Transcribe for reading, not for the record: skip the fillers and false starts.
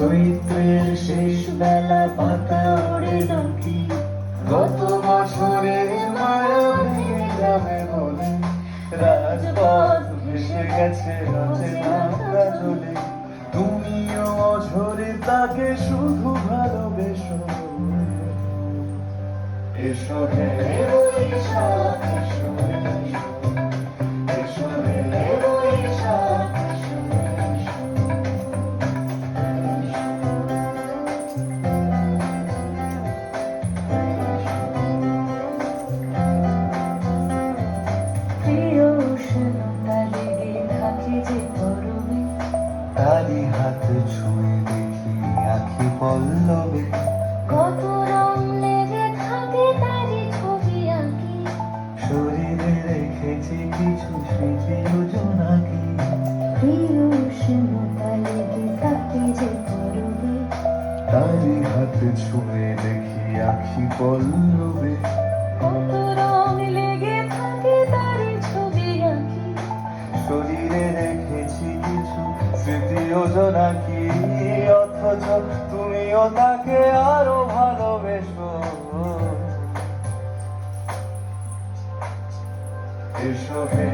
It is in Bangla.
চৈত্রের শেষ বেলা পাতা ওড়ে নাকি, গত বছরের মায়া ভেঙে যাবে বলে রাজপথ ভেসে গেছে অচেনা কাজলে। তুমিও অঝরে তাকে শুধু ভালোবেসো। এসো হে বৈশাখ, এসো এসো, এসো হে বৈশাখ, এসো এসো। প্রিয় উষ্ণতা লেগে থাকে যে গরমে, তারি হাত ছুঁয়ে দেখি আখি পল্লবে। কত রং লেগে থাকে তারই ছবি আঁকি, শরীরে রেখেছি কিছু স্মৃতি জোনাকি। প্রিয় উষ্ণতা লেগে থাকে যে গরমে, তারি হাত ছুঁয়ে দেখি আখি পল্লবে। কত রং লেগে থাকে তারই ছবি আঁকি, শরীরে রেখেছি কিছু স্মৃতি জোনাকি। অথচ তুমিও তাকে আরো ভালোবেসো। এসো হে